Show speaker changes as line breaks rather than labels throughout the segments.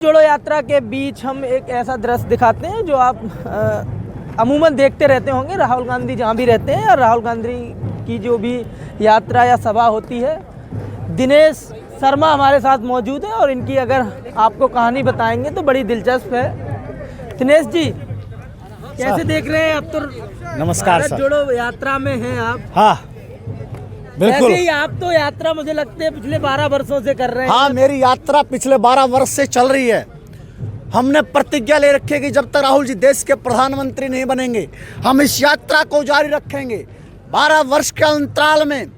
जोड़ो यात्रा के बीच हम एक ऐसा दृश्य दिखाते हैं जो आप अमूमन देखते रहते होंगे। राहुल गांधी जहाँ भी रहते हैं और राहुल गांधी की जो भी यात्रा या सभा होती है, दिनेश शर्मा हमारे साथ मौजूद है और इनकी अगर आपको कहानी बताएंगे तो बड़ी दिलचस्प है। दिनेश जी, कैसे देख रहे हैं? अब तो
नमस्कार
भारत
सर।
जोड़ो यात्रा में हैं आप।
हाँ बिल्कुल।
ऐसे ही आप तो यात्रा मुझे लगता है पिछले 12 वर्षों से कर रहे हैं।
हाँ, मेरी यात्रा पिछले 12 वर्ष से चल रही है। हमने प्रतिज्ञा ले रखी है कि जब तक राहुल जी देश के प्रधानमंत्री नहीं बनेंगे हम इस यात्रा को जारी रखेंगे। 12 वर्ष के अंतराल में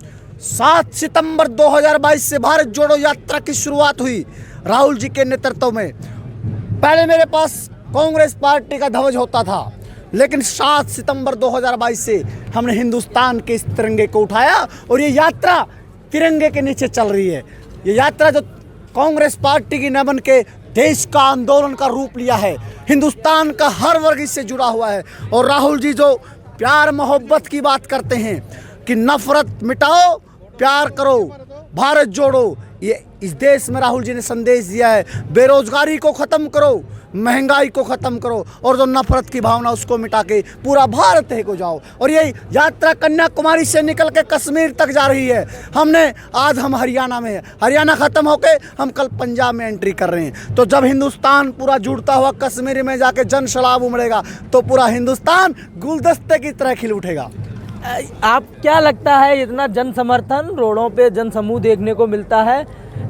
7 सितंबर 2022 से भारत जोड़ो यात्रा की शुरुआत हुई राहुल जी के नेतृत्व में। पहले मेरे पास कांग्रेस पार्टी का ध्वज होता था, लेकिन 7 सितंबर 2022 से हमने हिंदुस्तान के इस तिरंगे को उठाया और ये यात्रा तिरंगे के नीचे चल रही है। ये यात्रा जो कांग्रेस पार्टी की न बन के देश का आंदोलन का रूप लिया है, हिंदुस्तान का हर वर्ग इससे जुड़ा हुआ है। और राहुल जी जो प्यार मोहब्बत की बात करते हैं कि नफरत मिटाओ, प्यार करो, भारत जोड़ो, ये इस देश में राहुल जी ने संदेश दिया है। बेरोजगारी को ख़त्म करो, महंगाई को ख़त्म करो और जो नफरत की भावना उसको मिटा के पूरा भारत है को जाओ। और ये यात्रा कन्याकुमारी से निकल के कश्मीर तक जा रही है। आज हम हरियाणा में हैं, हरियाणा ख़त्म होके हम कल पंजाब में एंट्री कर रहे हैं। तो जब हिंदुस्तान पूरा जुड़ता हुआ कश्मीर में जाके जन सैलाब उमड़ेगा तो पूरा हिंदुस्तान गुलदस्ते की तरह खिल उठेगा।
आप क्या लगता है, इतना जन समर्थन, रोडों पे जन समूह देखने को मिलता है,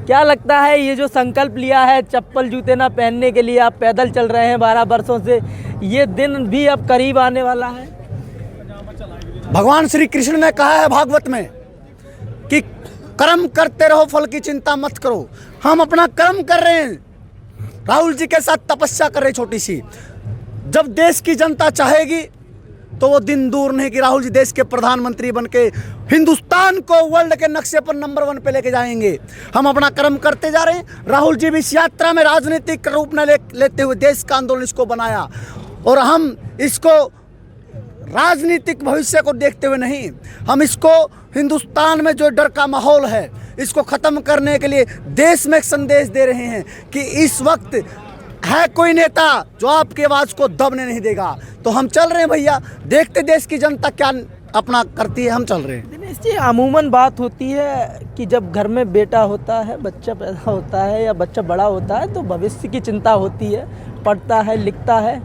क्या लगता है ये जो संकल्प लिया है चप्पल जूते ना पहनने के लिए, आप पैदल चल रहे हैं 12 वर्षों से, ये दिन भी अब करीब आने वाला है?
भगवान श्री कृष्ण ने कहा है भागवत में कि कर्म करते रहो, फल की चिंता मत करो। हम अपना कर्म कर रहे हैं, राहुल जी के साथ तपस्या कर रहे हैं छोटी सी। जब देश की जनता चाहेगी तो वो दिन दूर नहीं कि राहुल जी देश के प्रधानमंत्री बनके हिंदुस्तान को वर्ल्ड के नक्शे पर नंबर 1 पे लेके जाएंगे। हम अपना कर्म करते जा रहे हैं। राहुल जी भी इस यात्रा में राजनीतिक रूप न लेते हुए देश का आंदोलन इसको बनाया और हम इसको राजनीतिक भविष्य को देखते हुए नहीं, हम इसको हिंदुस्तान में जो डर का माहौल है इसको ख़त्म करने के लिए देश में एक संदेश दे रहे हैं कि इस वक्त है कोई नेता जो आपकी आवाज़ को दबने नहीं देगा। तो हम चल रहे हैं भैया, देखते देश की जनता क्या अपना करती है, हम चल रहे हैं।
दिनेश जी, अमूमन बात होती है कि जब घर में बेटा होता है, बच्चा पैदा होता है या बच्चा बड़ा होता है तो भविष्य की चिंता होती है, पढ़ता है, लिखता है।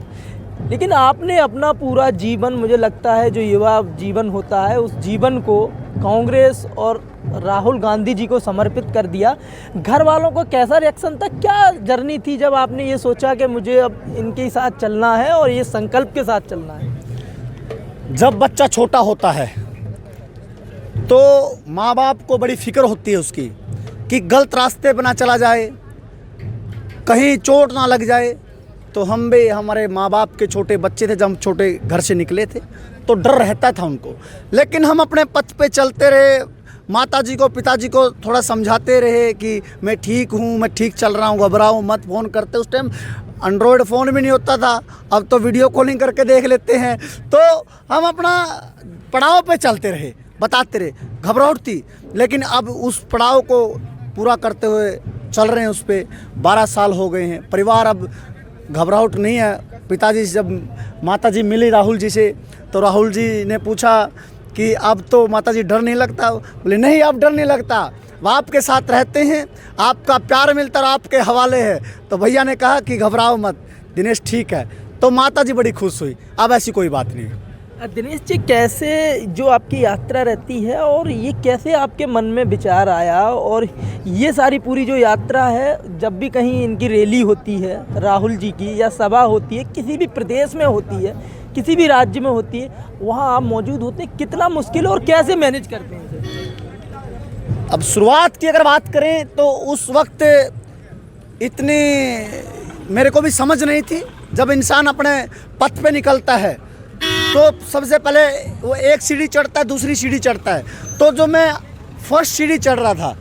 लेकिन आपने अपना पूरा जीवन, मुझे लगता है जो युवा जीवन होता है, उस जीवन को कांग्रेस और राहुल गांधी जी को समर्पित कर दिया। घर वालों को कैसा रिएक्शन था, क्या जर्नी थी जब आपने ये सोचा कि मुझे अब इनके साथ चलना है और ये संकल्प के साथ चलना है?
जब बच्चा छोटा होता है तो माँ बाप को बड़ी फिक्र होती है उसकी कि गलत रास्ते पर ना चला जाए, कहीं चोट ना लग जाए। तो हम भी, हमारे माँ बाप के छोटे बच्चे थे जब हम छोटे घर से निकले थे तो डर रहता था उनको, लेकिन हम अपने पथ पे चलते रहे। माताजी को, पिताजी को थोड़ा समझाते रहे कि मैं ठीक हूँ, मैं ठीक चल रहा हूँ, घबराओ मत, फ़ोन करते। उस टाइम एंड्रॉयड फ़ोन भी नहीं होता था, अब तो वीडियो कॉलिंग करके देख लेते हैं। तो हम अपना पड़ाव पे चलते रहे, बताते रहे, घबराहट थी, लेकिन अब उस पड़ाव को पूरा करते हुए चल रहे हैं। उस पर 12 साल हो गए हैं। परिवार अब घबराहट नहीं है। पिताजी से जब माताजी मिली राहुल जी से तो राहुल जी ने पूछा कि अब तो माताजी डर नहीं लगता? बोले नहीं, अब डर नहीं लगता, वो आपके साथ रहते हैं, आपका प्यार मिलता और आपके हवाले है। तो भैया ने कहा कि घबराओ मत दिनेश, ठीक है। तो माताजी बड़ी खुश हुई। अब ऐसी कोई बात नहीं।
दिनेश जी, कैसे जो आपकी यात्रा रहती है और ये कैसे आपके मन में विचार आया, और ये सारी पूरी जो यात्रा है, जब भी कहीं इनकी रैली होती है राहुल जी की या सभा होती है, किसी भी प्रदेश में होती है, किसी भी राज्य में होती है, वहाँ आप मौजूद होते हैं, कितना मुश्किल और कैसे मैनेज करते हैं इसे?
अब शुरुआत की अगर बात करें तो उस वक्त इतनी मेरे को भी समझ नहीं थी। जब इंसान अपने पथ पे निकलता है तो सबसे पहले वो एक सीढ़ी चढ़ता है, दूसरी सीढ़ी चढ़ता है। तो जो मैं फर्स्ट सीढ़ी चढ़ रहा था,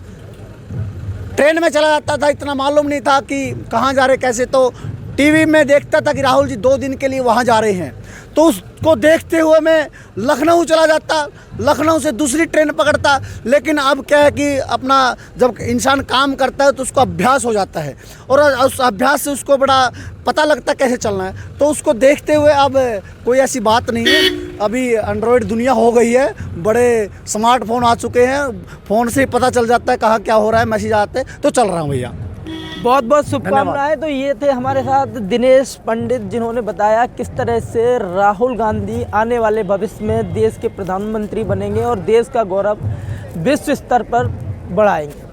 ट्रेन में चला जाता था, इतना मालूम नहीं था कि कहाँ जा रहे कैसे। तो टीवी में देखता था कि राहुल जी 2 दिन के लिए वहाँ जा रहे हैं। तो उसको देखते हुए मैं लखनऊ चला जाता, लखनऊ से दूसरी ट्रेन पकड़ता। लेकिन अब क्या है कि अपना जब इंसान काम करता है तो उसको अभ्यास हो जाता है और उस अभ्यास से उसको बड़ा पता लगता है कैसे चलना है। तो उसको देखते हुए अब कोई ऐसी बात नहीं है। अभी एंड्रॉयड दुनिया हो गई है, बड़े स्मार्टफोन आ चुके हैं, फ़ोन से ही पता चल जाता है कहाँ क्या हो रहा है, मैसेज आते हैं। तो चल रहा हूँ भैया।
बहुत बहुत शुभकामनाएं। तो ये थे हमारे साथ दिनेश पंडित, जिन्होंने बताया किस तरह से राहुल गांधी आने वाले भविष्य में देश के प्रधानमंत्री बनेंगे और देश का गौरव विश्व स्तर पर बढ़ाएंगे।